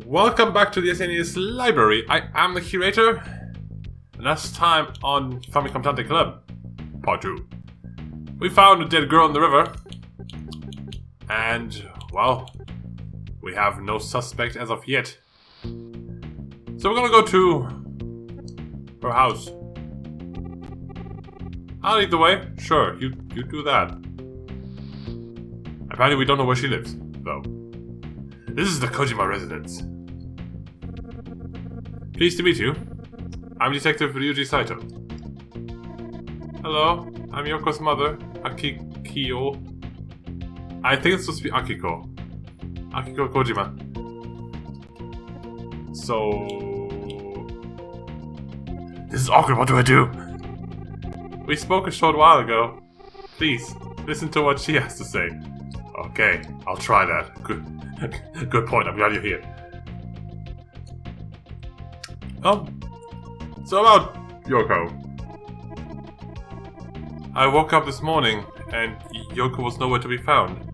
Welcome back to the SNES library. I am the curator. Last time on Famicom Tantei Club, part 2. We found a dead girl in the river. And, well, we have no suspect as of yet. So we're gonna go to her house. I'll lead the way. Sure, you do that. Apparently we don't know where she lives, though. This is the Kojima residence. Pleased to meet you. I'm Detective Ryuji Saito. Hello, I'm Yoko's mother, Akiko. I think it's supposed to be Akiko. Akiko Kojima. So... This is awkward, what do I do? We spoke a short while ago. Please, listen to what she has to say. Okay, I'll try that. Good point, I'm glad you're here. So about Yoko. I woke up this morning and Yoko was nowhere to be found.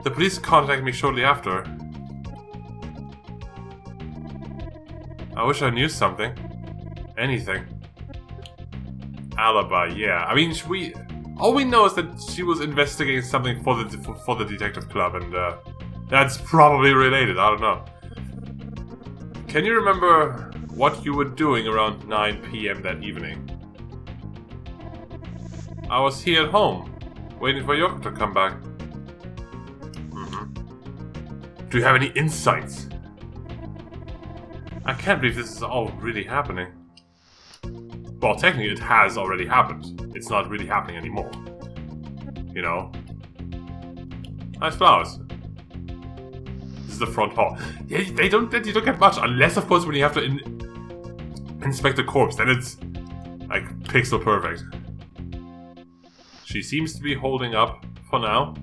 The police contacted me shortly after. I wish I knew something. Anything. Alibi, yeah. I mean, all we know is that she was investigating something for the detective club, and that's probably related. I don't know. Can you remember what you were doing around 9 p.m. that evening? I was here at home, waiting for Yoko to come back. Do you have any insights? I can't believe this is all really happening. Well, technically it has already happened. It's not really happening anymore. You know? Nice flowers. This is the front hall. Yeah, you don't get much, unless of course when you have to inspect the corpse, then it's like pixel perfect. She seems to be holding up for now.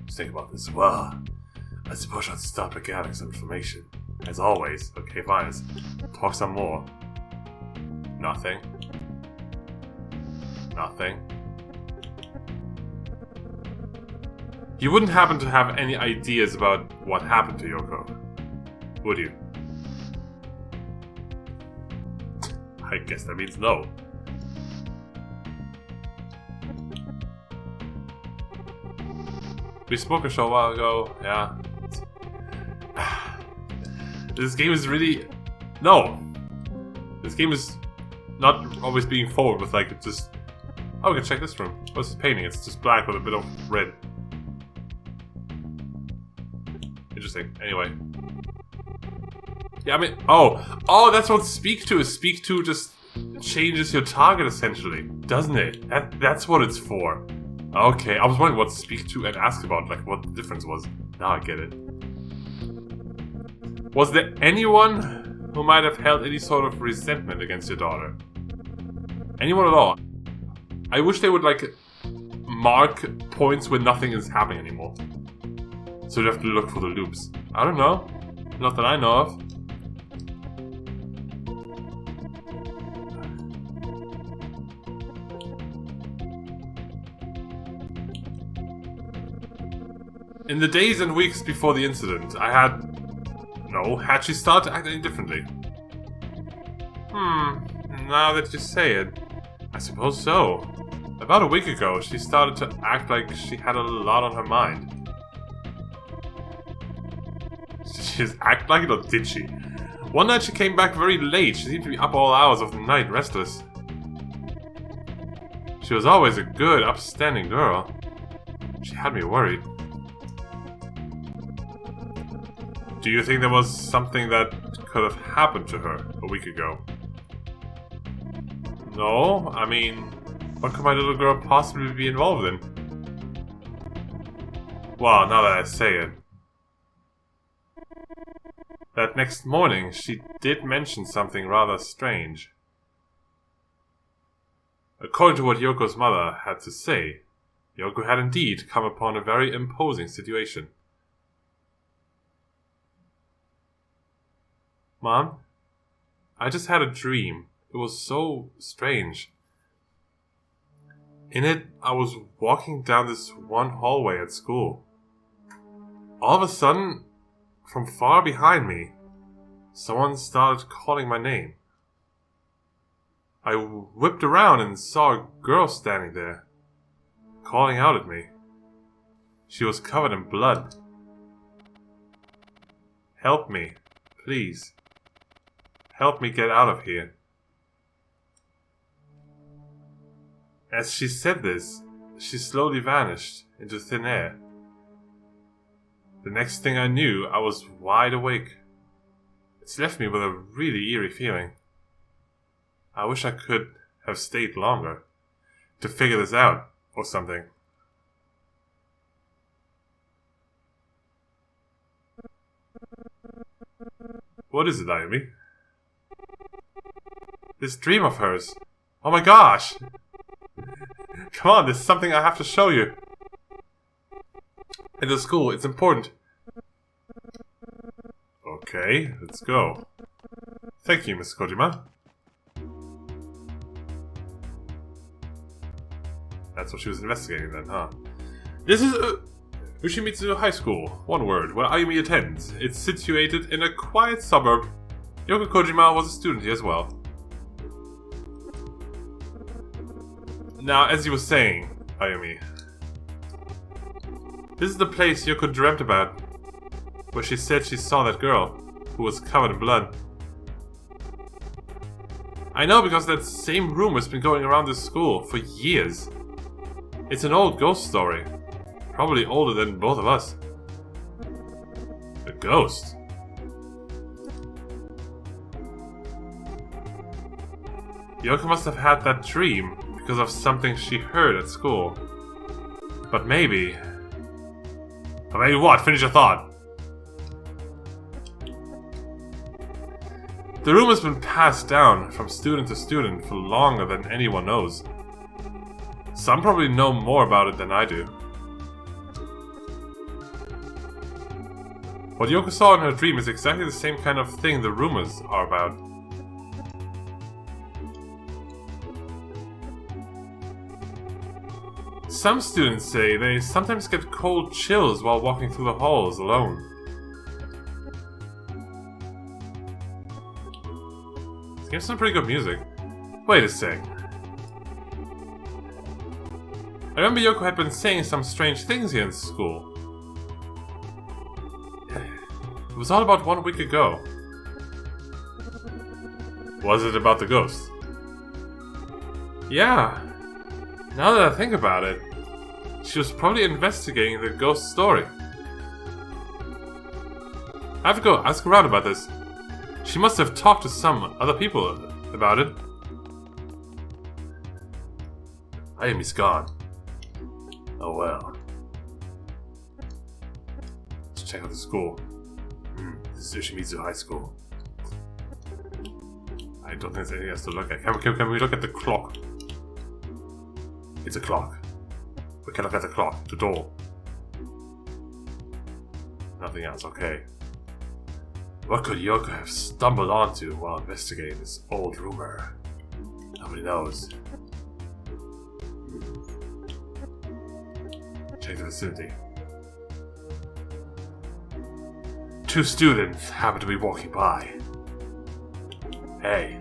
Let's think about this. Well, I suppose I'd start by gathering some information. As always. Okay, fine, let's talk some more. Nothing. Nothing. You wouldn't happen to have any ideas about what happened to Yoko, would you? I guess that means no. We spoke a short while ago, yeah. This game is really... No! This game is not always being forward with like, just... Oh, we can check this room. What's this painting? It's just black with a bit of red. Interesting. Anyway. Yeah, I mean... Oh, that's what Speak To is. Speak To just changes your target, essentially. Doesn't it? That's what it's for. Okay, I was wondering what Speak To and Ask About, like, what the difference was. Now I get it. Was there anyone who might have held any sort of resentment against your daughter? Anyone at all? I wish they would, like, mark points where nothing is happening anymore. So you have to look for the loops. I don't know. Not that I know of. In the days and weeks before the incident, had she started to act any differently? Now that you say it, I suppose so. About a week ago, she started to act like she had a lot on her mind. Did she just act like it, or did she? One night she came back very late. She seemed to be up all hours of the night, restless. She was always a good, upstanding girl. She had me worried. Do you think there was something that could have happened to her a week ago? No, I mean, what could my little girl possibly be involved in? Well, now that I say it. That next morning, she did mention something rather strange. According to what Yoko's mother had to say, Yoko had indeed come upon a very imposing situation. Mom, I just had a dream. It was so strange. In it, I was walking down this one hallway at school. All of a sudden, from far behind me, someone started calling my name. I whipped around and saw a girl standing there, calling out at me. She was covered in blood. Help me, please. Help me get out of here. As she said this, she slowly vanished into thin air. The next thing I knew, I was wide awake. It's left me with a really eerie feeling. I wish I could have stayed longer to figure this out or something. What is it, Ayumi? This dream of hers. Oh my gosh! Come on, there's something I have to show you. At the school, it's important. Okay, let's go. Thank you, Miss Kojima. That's what she was investigating then, huh? This is Ushimitsu High School, one word, where Ayumi attends. It's situated in a quiet suburb. Yoko Kojima was a student here as well. Now, as you were saying, Ayumi, this is the place Yoko dreamt about, where she said she saw that girl, who was covered in blood. I know because that same rumor has been going around this school for years. It's an old ghost story, probably older than both of us. A ghost? Yoko must have had that dream because of something she heard at school. But maybe... But maybe what? Finish your thought. The rumor's been passed down from student to student for longer than anyone knows. Some probably know more about it than I do. What Yoko saw in her dream is exactly the same kind of thing the rumors are about. Some students say they sometimes get cold chills while walking through the halls alone. This game's some pretty good music. Wait a sec. I remember Yoko had been saying some strange things here in school. It was all about 1 week ago. Was it about the ghost? Yeah. Now that I think about it, she was probably investigating the ghost story. I have to go ask around about this. She must have talked to some other people about it. Ayumi's gone. Oh well. Let's check out the school. This is Ushimitsu High School. I don't think there's anything else to look at. Can we look at the clock? It's a clock. We can look at the clock. The door. Nothing else. Okay. What could Yoko have stumbled onto while investigating this old rumor? Nobody knows. Check the vicinity. 2 students happen to be walking by. Hey.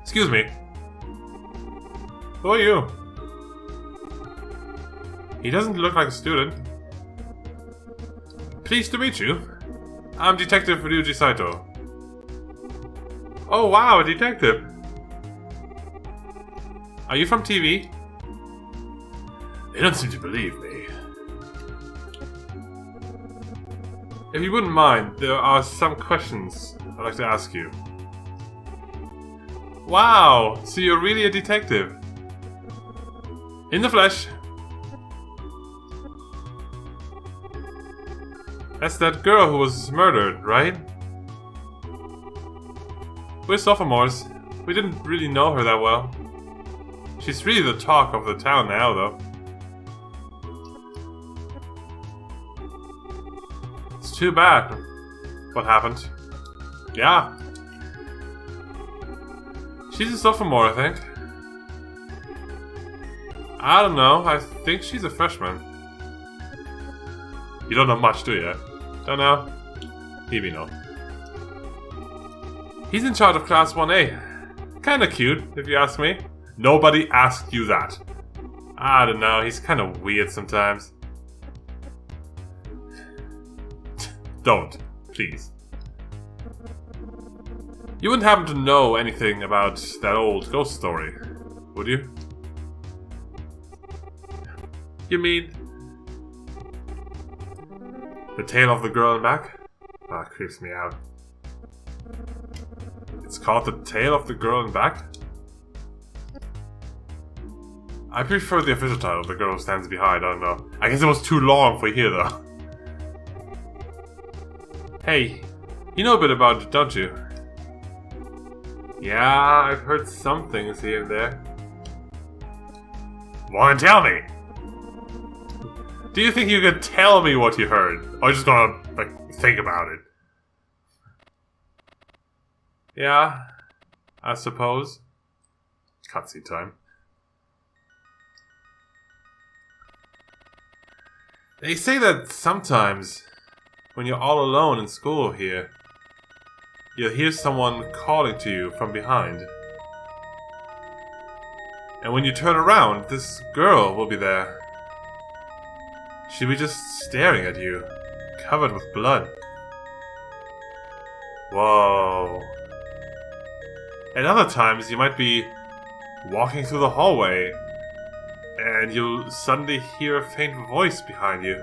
Excuse me. Who are you? He doesn't look like a student. Pleased to meet you. I'm Detective Ryuji Saito. Oh wow, a detective. Are you from TV? They don't seem to believe me. If you wouldn't mind, there are some questions I'd like to ask you. Wow, so you're really a detective. In the flesh. That's that girl who was murdered, right? We're sophomores. We didn't really know her that well. She's really the talk of the town now, though. It's too bad what happened. Yeah. She's a sophomore, I think. I don't know. I think she's a freshman. You don't know much, do you? Don't know? Maybe no. He's in charge of Class 1A. Kinda cute, if you ask me. Nobody asked you that. I don't know, he's kinda weird sometimes. Don't, please. You wouldn't happen to know anything about that old ghost story, would you? You mean... the tale of the girl in back? Ah, it creeps me out. It's called The Tale of the Girl in Back? I prefer the official title, The Girl Who Stands Behind, I don't know. I guess it was too long for here though. Hey, you know a bit about it, don't you? Yeah, I've heard some things here and there. Wanna tell me? Do you think you could tell me what you heard? Or are you just gonna, like, think about it? Yeah, I suppose. Cutscene time. They say that sometimes, when you're all alone in school here, you'll hear someone calling to you from behind. And when you turn around, this girl will be there. She'll be just staring at you, covered with blood. Whoa. At other times, you might be walking through the hallway, and you'll suddenly hear a faint voice behind you.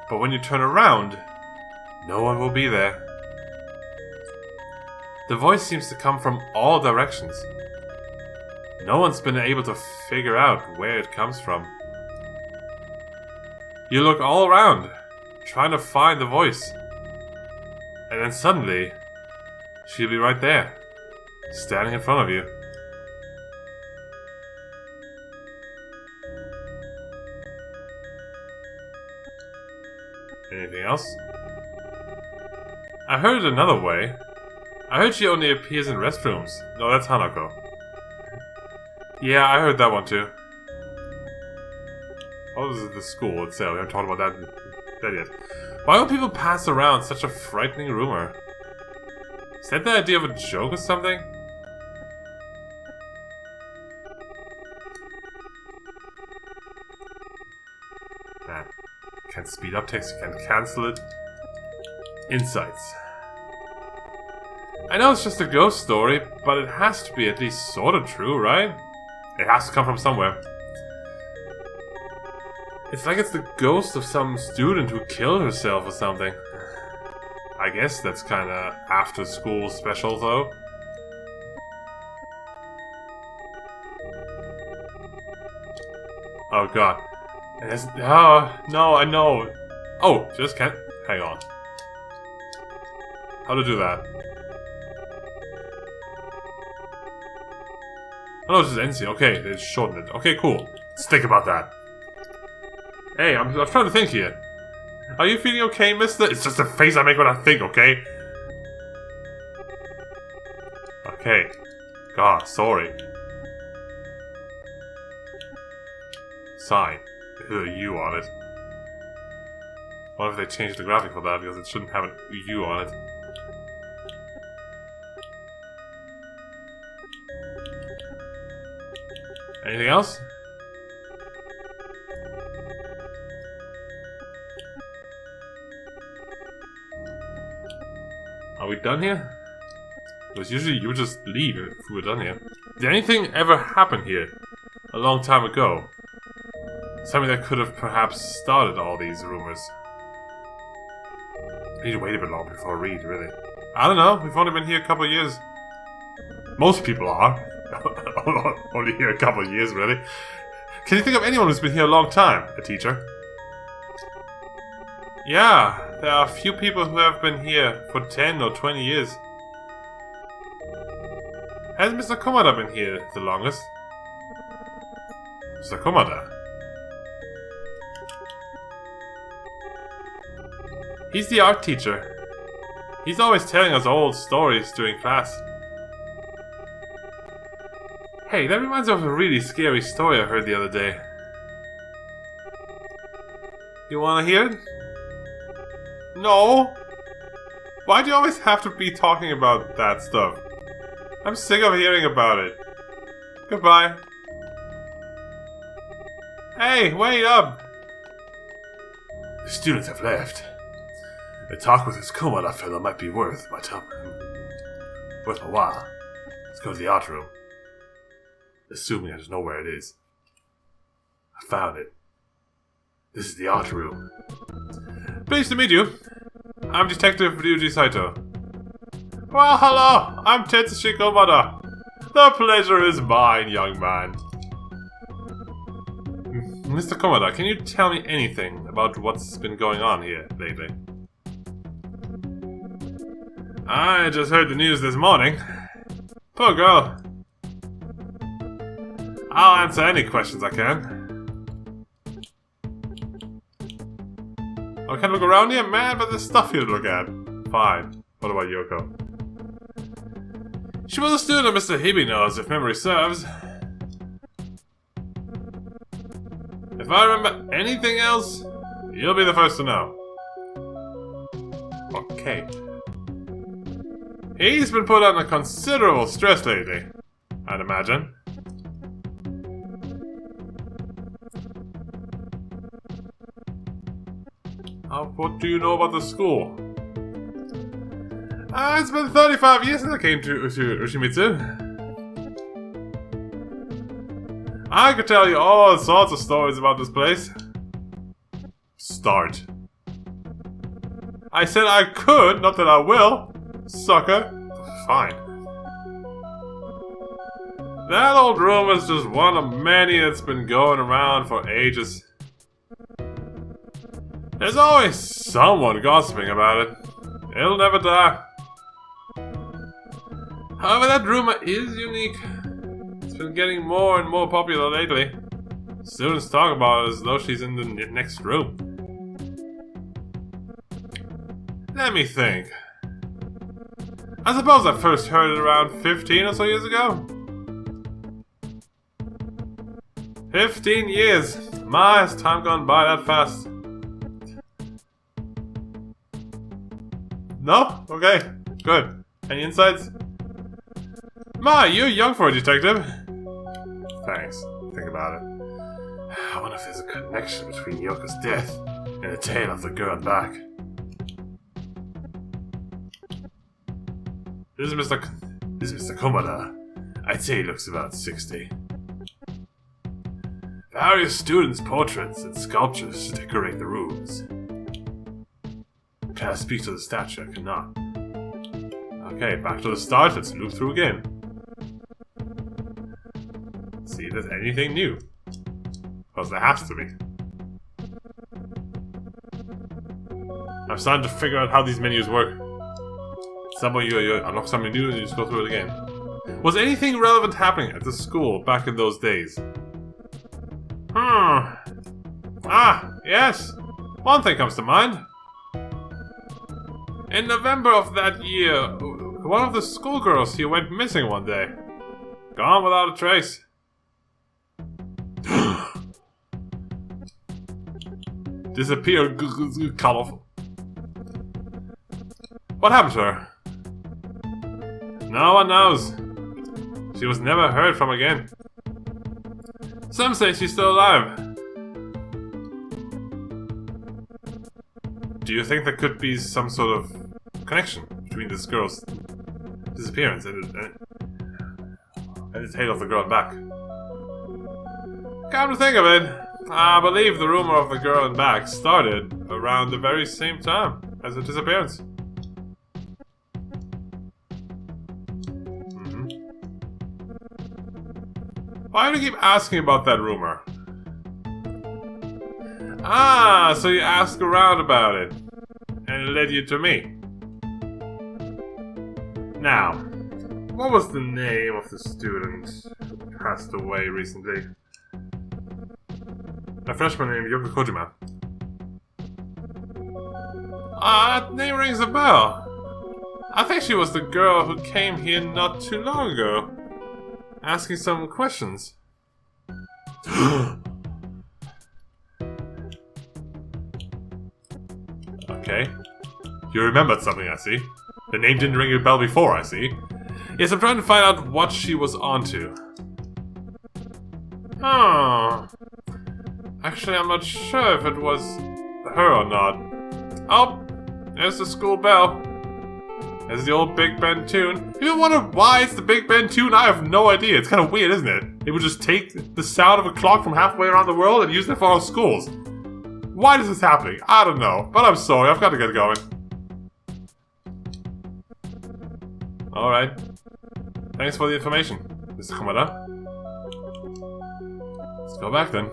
But when you turn around, no one will be there. The voice seems to come from all directions. No one's been able to figure out where it comes from. You look all around, trying to find the voice. And then suddenly, she'll be right there, standing in front of you. Anything else? I heard it another way. I heard she only appears in restrooms. No, that's Hanako. Yeah, I heard that one too. Oh, this is the school itself. We haven't talked about that yet. Why would people pass around such a frightening rumor? Is that the idea of a joke or something? Nah. Can't speed up text, you can't cancel it. Insights. I know it's just a ghost story, but it has to be at least sort of true, right? It has to come from somewhere. It's like it's the ghost of some student who killed herself or something. I guess that's kinda after school special though. Oh god. Oh, no, I know. Oh, just can't. Hang on. How to do that? Oh no, this is NC. Okay, they shortened it. Okay, cool. Let's think about that. Hey, I'm trying to think here. Are you feeling okay, mister? It's just a face I make when I think, okay? Okay. God, sorry. Sign. With a U on it. What if they changed the graphic for that? Because it shouldn't have a U on it. Anything else? Are we done here? Because usually you would just leave if we were done here. Did anything ever happen here? A long time ago? Something that could have perhaps started all these rumors. I need to wait a bit longer before I read, really. I don't know, we've only been here a couple of years. Most people are. Only here a couple of years, really. Can you think of anyone who's been here a long time? A teacher? Yeah, there are a few people who have been here for 10 or 20 years. Has Mr. Komada been here the longest? Mr. Komada? He's the art teacher. He's always telling us old stories during class. Hey, that reminds me of a really scary story I heard the other day. You wanna hear it? No! Why do you always have to be talking about that stuff? I'm sick of hearing about it. Goodbye. Hey, wait up! The students have left. A talk with this Komada fellow might be worth my time. Worth my while. Let's go to the art room. Assuming I just know where it is. I found it. This is the art room. Pleased to meet you. I'm Detective Ryuji Saito. Well, hello. I'm Tetsushi Komada. The pleasure is mine, young man. Mr. Komada, can you tell me anything about what's been going on here lately? I just heard the news this morning. Poor girl. I'll answer any questions I can. I can't look around here, man, but there's stuff here to look at. Fine. What about Yoko? She was a student of Mr. Hibino's, if memory serves. If I remember anything else, you'll be the first to know. Okay. He's been put under considerable stress lately, I'd imagine. What do you know about the school? It's been 35 years since I came to Ushimitsu. I could tell you all sorts of stories about this place. Start. I said I could, not that I will. Sucker. Fine. That old room is just one of many that's been going around for ages. There's always someone gossiping about it. It'll never die. However, that rumor is unique. It's been getting more and more popular lately. Students talk about it as though she's in the next room. Let me think. I suppose I first heard it around 15 or so years ago. 15 years. My, has time gone by that fast. No? Okay. Good. Any insights? Ma, you're young for a detective. Thanks. Think about it. I wonder if there's a connection between Yoko's death and the tale of the girl back. This is Mr. Komada. I'd say he looks about 60. Various students' portraits and sculptures decorate the rooms. Can I speak to the statue? I cannot. Okay, back to the start. Let's loop through again. See if there's anything new. Because there has to be. I'm starting to figure out how these menus work. You unlock something new and you just go through it again. Was anything relevant happening at the school back in those days? Ah, yes. One thing comes to mind. In November of that year, one of the schoolgirls here went missing one day. Gone without a trace. Disappeared. Colorful. What happened to her? No one knows. She was never heard from again. Some say she's still alive. Do you think there could be some sort of connection between this girl's disappearance and the tale of the girl back? Come to think of it, I believe the rumor of the girl in back started around the very same time as her disappearance. Why do you keep asking about that rumor? Ah, so you asked around about it, and it led you to me. Now, what was the name of the student who passed away recently? A freshman named Yoko Kojima. Ah, that name rings a bell. I think she was the girl who came here not too long ago, asking some questions. Okay. You remembered something, I see. The name didn't ring a bell before, I see. Yes, I'm trying to find out what she was onto. Oh. Actually, I'm not sure if it was her or not. Oh, there's the school bell. There's the old Big Ben tune. You wonder why it's the Big Ben tune? I have no idea. It's kind of weird, isn't it? They would just take the sound of a clock from halfway around the world and use it for our schools. Why is this happening? I don't know. But I'm sorry, I've got to get going. Alright. Thanks for the information, Mr. Komada. Let's go back then.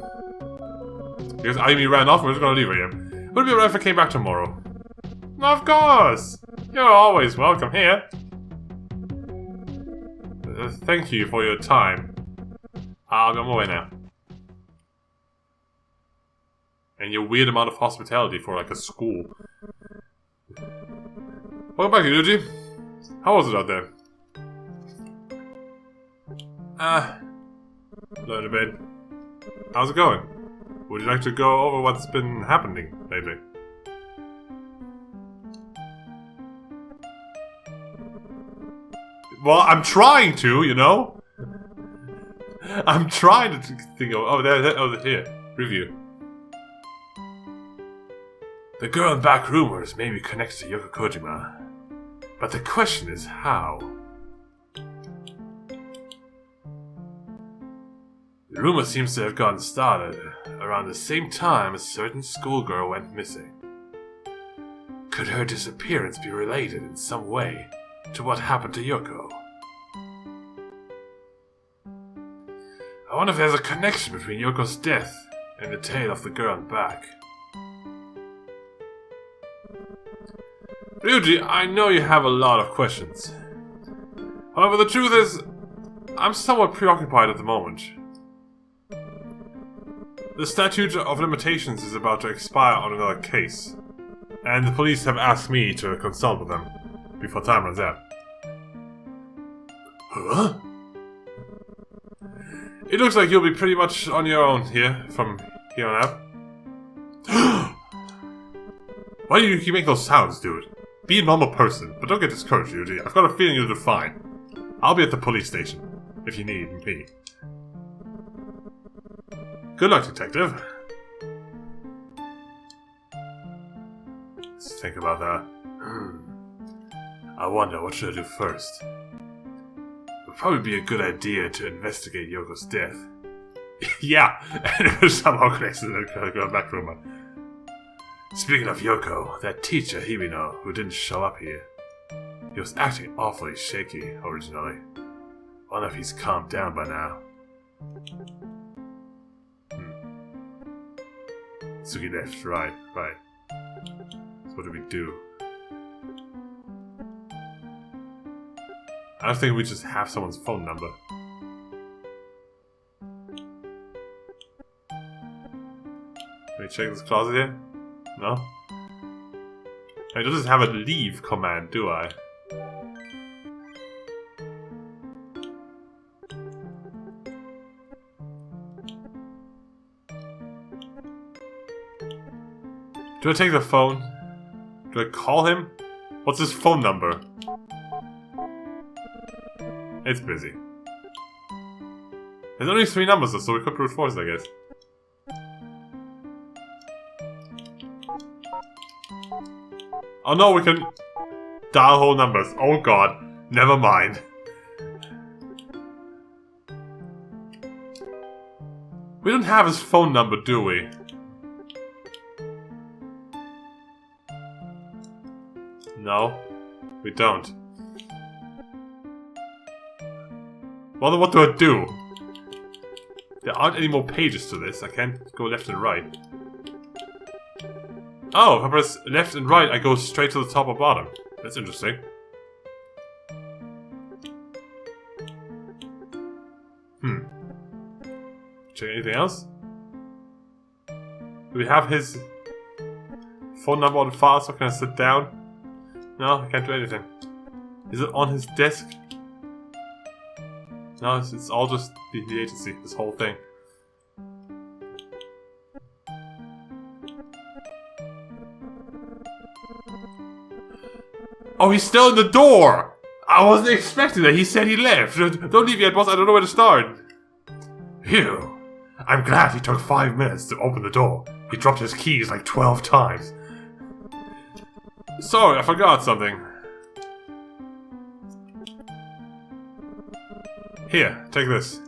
Because Ayumi ran off, we're just gonna leave her here. Would it be alright if I came back tomorrow? Of course! You're always welcome here. Thank you for your time. I'll go away now. And your weird amount of hospitality for like a school. Welcome back, Yuji. How was it out there? Learn a bit. How's it going? Would you like to go over what's been happening lately? Well, I'm trying to, you know? I'm trying to think of... Oh, over here. Review. The girl in back rumors may be connected to Yoko Kojima. But the question is how? The rumor seems to have gotten started around the same time a certain schoolgirl went missing. Could her disappearance be related in some way to what happened to Yoko? I wonder if there's a connection between Yoko's death and the tale of the girl in back. Ryuji, I know you have a lot of questions. However, the truth is, I'm somewhat preoccupied at the moment. The statute of limitations is about to expire on another case, and the police have asked me to consult with them before time runs out. Huh? It looks like you'll be pretty much on your own here, from here on out. Why do you keep making those sounds, dude? Be a normal person, but don't get discouraged, Yuji. I've got a feeling you'll do fine. I'll be at the police station, if you need me. Good luck, detective. Let's think about that. I wonder, what should I do first? It would probably be a good idea to investigate Yoko's death. Yeah, and it was somehow connected to the girl back rumor. Speaking of Yoko, that teacher Hibino who didn't show up here, he was acting awfully shaky originally. Wonder if he's calmed down by now. Suki left, right. So what do we do? I don't think we just have someone's phone number. Can we check this closet here? No? I don't just have a leave command, do I? Do I take the phone? Do I call him? What's his phone number? It's busy. There's only 3 numbers though, so we could brute force it, I guess. Oh no, we can dial whole numbers. Oh god, never mind. We don't have his phone number, do we? No, we don't. Well then what do I do? There aren't any more pages to this, I can't go left and right. Oh, if I press left and right, I go straight to the top or bottom. That's interesting. Check anything else? Do we have his phone number on file so can I sit down? No, I can't do anything. Is it on his desk? No, it's all just the agency, this whole thing. Oh, he's still in the door! I wasn't expecting that. He said he left. Don't leave yet, boss. I don't know where to start. Phew. I'm glad he took 5 minutes to open the door. He dropped his keys like 12 times. Sorry, I forgot something. Here, take this.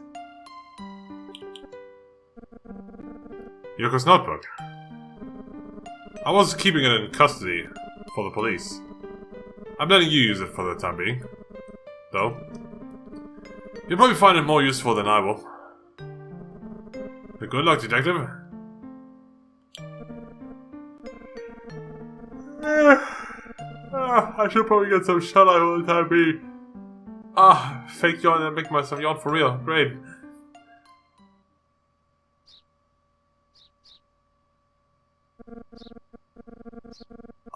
Yoko's notebook. I was keeping it in custody for the police. I'm letting you use it for the time being, though. You'll probably find it more useful than I will. Good luck, detective. I should probably get some shut-eye for the time being. Fake yawn and make myself yawn for real. Great.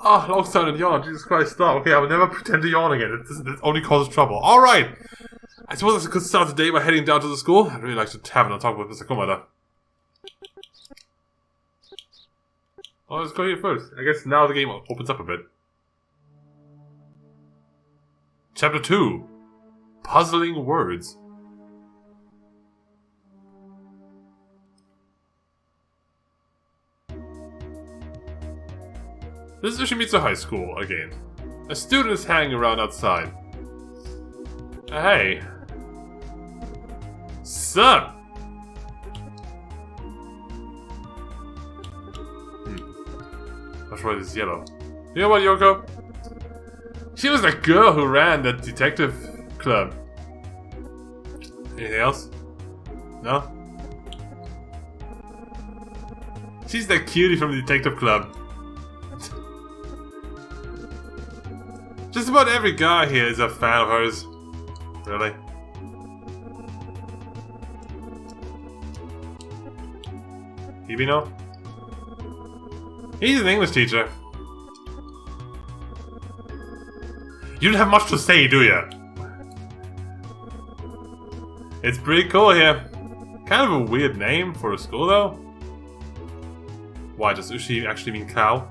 Long time to yawn. Jesus Christ, stop. Okay, I will never pretend to yawn again. It only causes trouble. Alright! I suppose I could start the day by heading down to the school. I'd really like to have a talk with Mr. Komada. Oh, let's go here first. I guess now the game opens up a bit. Chapter 2. Puzzling Words. This is Ushimitsu High School again. A student is hanging around outside. Hey. Sup? That's why it's yellow. You know what, Yoko? She was that girl who ran that detective club. Anything else? No? She's that cutie from the detective club. Just about every guy here is a fan of hers. Really? Hibino? He's an English teacher. You don't have much to say, do you? It's pretty cool here. Kind of a weird name for a school, though. Why, does Ushi actually mean cow?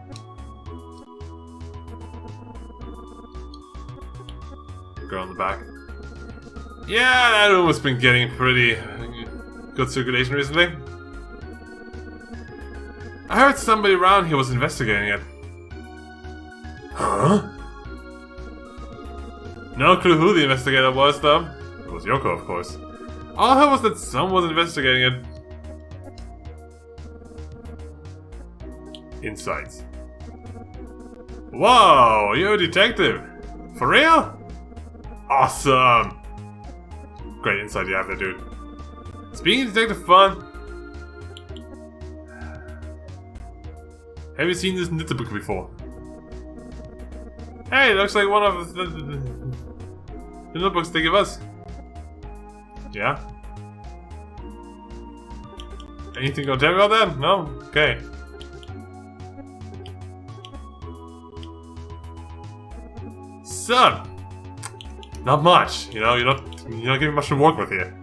Girl in the back. Yeah, that room has been getting pretty good circulation recently. I heard somebody around here was investigating it. Huh? No clue who the investigator was, though. It was Yoko, of course. All I heard was that someone was investigating it. Insights. Whoa, you're a detective. For real? Awesome. Great insight you have there, dude. Is being a detective fun? Have you seen this notebook before? Hey, it looks like one of the notebooks they give us. Yeah? Anything to tell me about that? No? Okay. Son! Not much, you know, you're not giving much to work with here.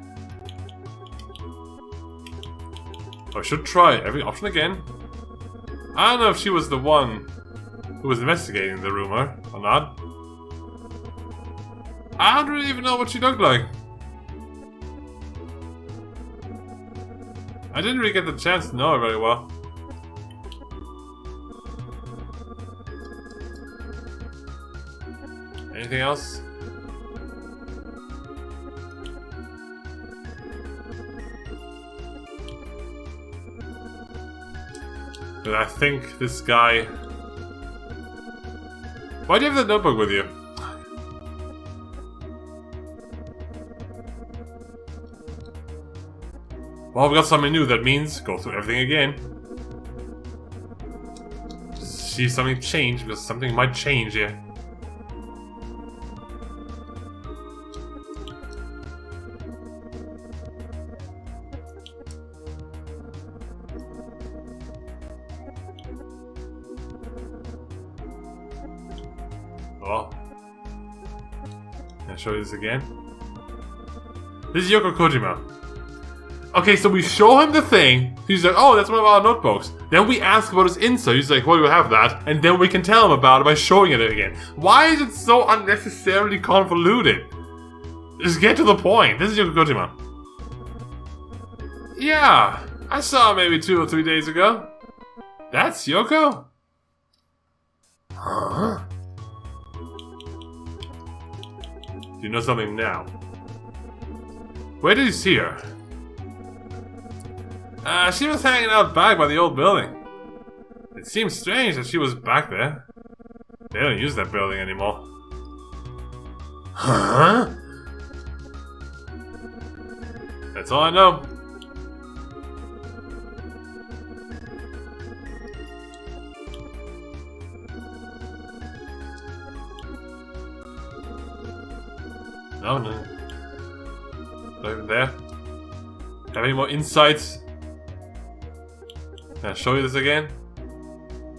I should try every option again. I don't know if she was the one who was investigating the rumor or not. I don't really even know what she looked like. I didn't really get the chance to know her very well. Anything else? But I think this guy... Why do you have the notebook with you? Well, we got something new. That means go through everything again. See if something changed, because something might change here. Oh. Can I show you this again? This is Yoko Kojima. Okay, so we show him the thing. He's like, oh, that's one of our notebooks. Then we ask about his inside. He's like, well, you have that. And then we can tell him about it by showing it again. Why is it so unnecessarily convoluted? Just get to the point. This is Yoko Kojima. Yeah, I saw her maybe 2 or 3 days ago. That's Yoko? Huh? You know something now? Where did you see her? She was hanging out back by the old building. It seems strange that she was back there. They don't use that building anymore. Huh? That's all I know. No. Not even there. Have any more insights? Can I show you this again?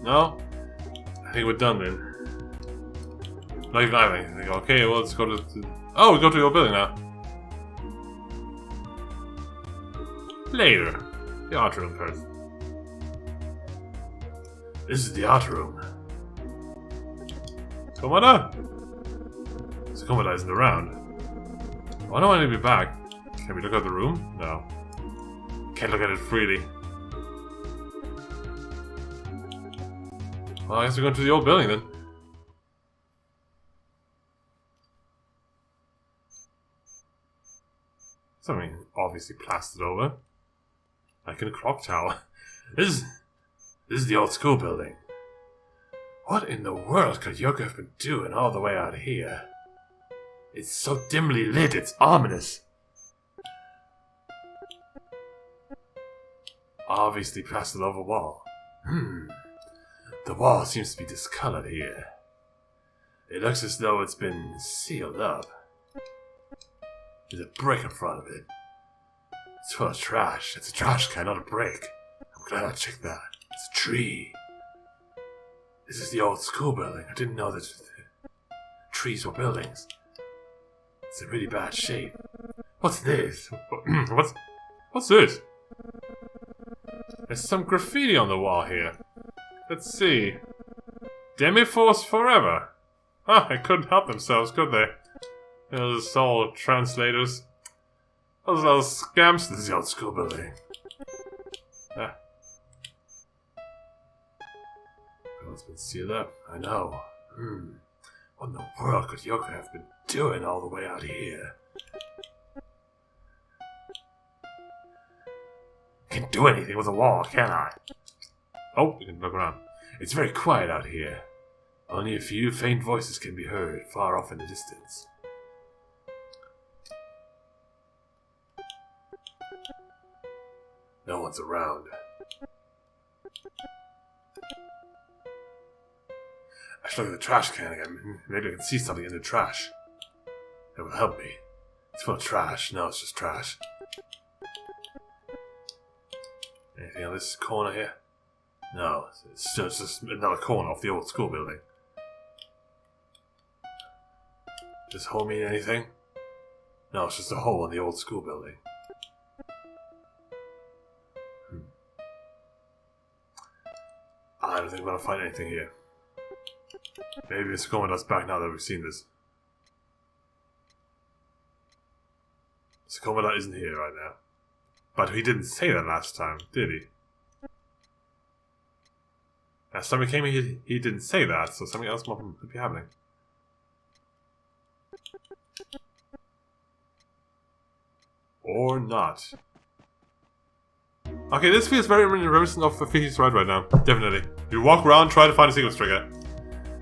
No? I think we're done then. Not even anything. Okay, well, let's go to... Oh, we go to your building now. Later. The art room first. This is the art room. Komoda? So Komoda isn't around. Why do I need to be back? Can we look at the room? No. Can't look at it freely. Well, I guess we're going to the old building then. Something obviously plastered over. Like in a clock tower. This is the old school building. What in the world could Yoko have been doing all the way out here? It's so dimly lit, it's ominous. Obviously plastered over wall. The wall seems to be discolored here. It looks as though it's been sealed up. There's a brick in front of it. It's full of trash. It's a trash can, not a brick. I'm glad I checked that. It's a tree. This is the old school building. I didn't know that trees were buildings. It's in really bad shape. What's this? What's this? There's some graffiti on the wall here. Let's see. Demi-Force Forever. Ah, they couldn't help themselves, could they? Those all translators. Those little scamps. This is the old school building. Ah. Well, it's been sealed up. I know. What in the world could Yoko have been doing all the way out here? Can't do anything with a wall, can I? Oh, we can look around. It's very quiet out here. Only a few faint voices can be heard far off in the distance. No one's around. I should look at the trash can again. Maybe I can see something in the trash. That will help me. It's full of trash. No, it's just trash. Anything on this corner here? No, it's just another corner off the old school building. Does hole mean anything? No, it's just a hole in the old school building. I don't think we're gonna find anything here. Maybe it's going with us back now that we've seen this. Sakomada isn't here right now. But he didn't say that last time, did he? Last time he came here, he didn't say that, so something else might be happening. Or not. Okay, this feels very reminiscent of Fishy's Ride right now. Definitely. You walk around, try to find a sequence trigger.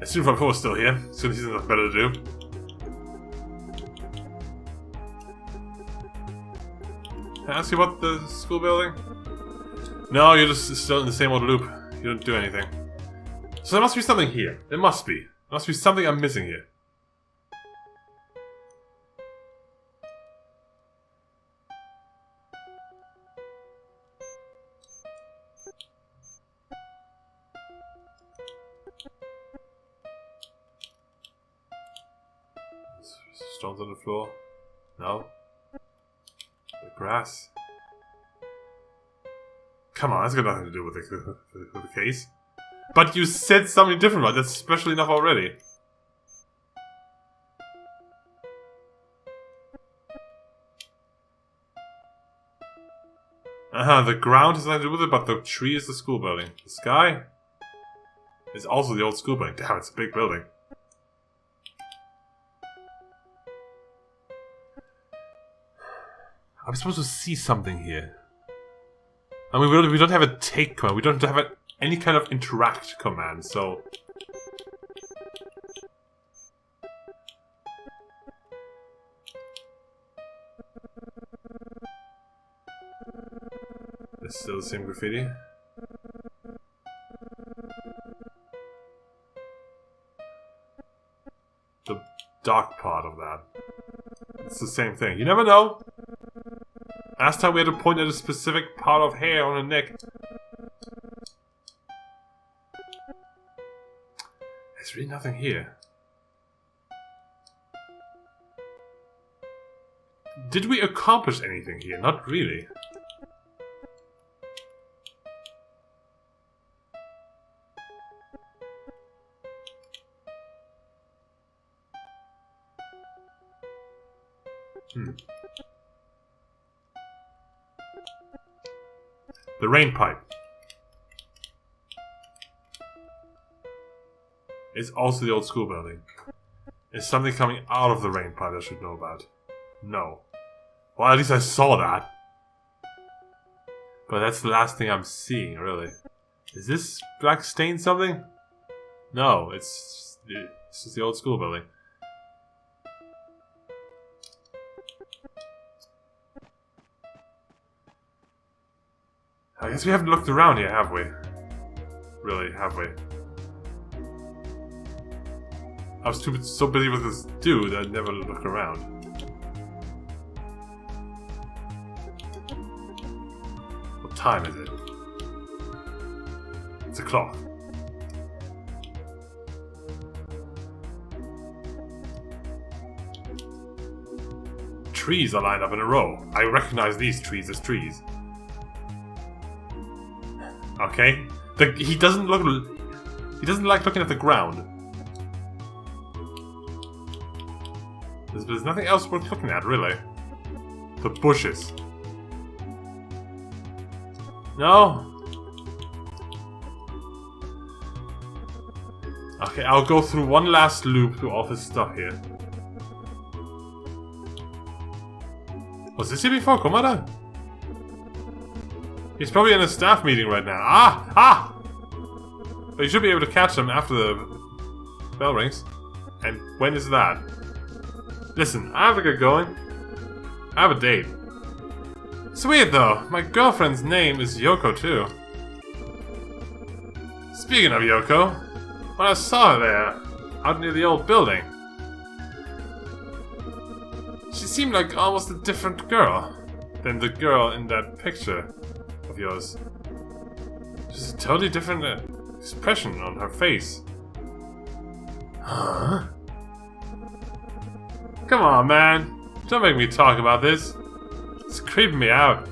I assume Famicom is still here, as soon as he's nothing better to do. Can I ask you about the school building? No, you're just still in the same old loop. You don't do anything. So there must be something here. There must be. There must be something I'm missing here. Stones on the floor? No? The grass? Come on, that's got nothing to do with the case. But you said something different, right? That's special enough already. The ground has nothing to do with it, but the tree is the school building. The sky is also the old school building. Damn, it's a big building. I'm supposed to see something here. I mean, we don't have a take command. We don't have any kind of interact command, so... It's still the same graffiti. The dark part of that. It's the same thing. You never know. Last time we had to point at a specific part of hair on her neck. There's really nothing here. Did we accomplish anything here? Not really. The rain pipe is also the old school building. Is something coming out of the rain pipe I should know about? No. Well, at least I saw that. But that's the last thing I'm seeing, really. Is this black stain something? No, it's just the old school building. I guess we haven't looked around here, have we? Really, have we? I was so busy with this dude that I never looked around. What time is it? It's a clock. Trees are lined up in a row. I recognize these trees as trees. Okay, he doesn't look. He doesn't like looking at the ground. There's nothing else worth looking at, really. The bushes. No. Okay, I'll go through one last loop through all this stuff here. Was this here before, Komada? He's probably in a staff meeting right now. Ah! But you should be able to catch him after the bell rings. And when is that? Listen, I have to get going. I have a date. Sweet though, my girlfriend's name is Yoko too. Speaking of Yoko, when I saw her there, out near the old building, she seemed like almost a different girl than the girl in that picture of yours. Just a totally different expression on her face. Huh? Come on, man. Don't make me talk about this. It's creeping me out.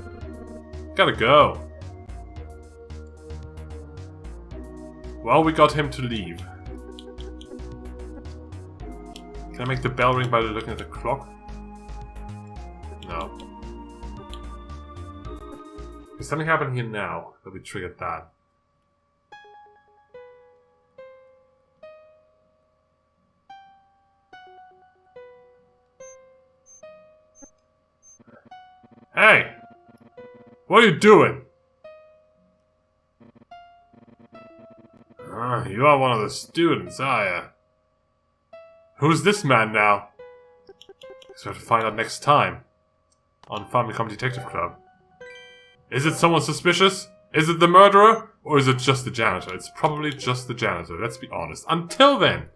Gotta go. Well, we got him to leave. Can I make the bell ring by looking at the clock? No. There's something happening here now that we triggered that. Hey! What are you doing? You are one of the students, are ya? Who's this man now? Guess we'll have to find out next time on Famicom Detective Club. Is it someone suspicious? Is it the murderer? Or is it just the janitor? It's probably just the janitor, let's be honest. Until then,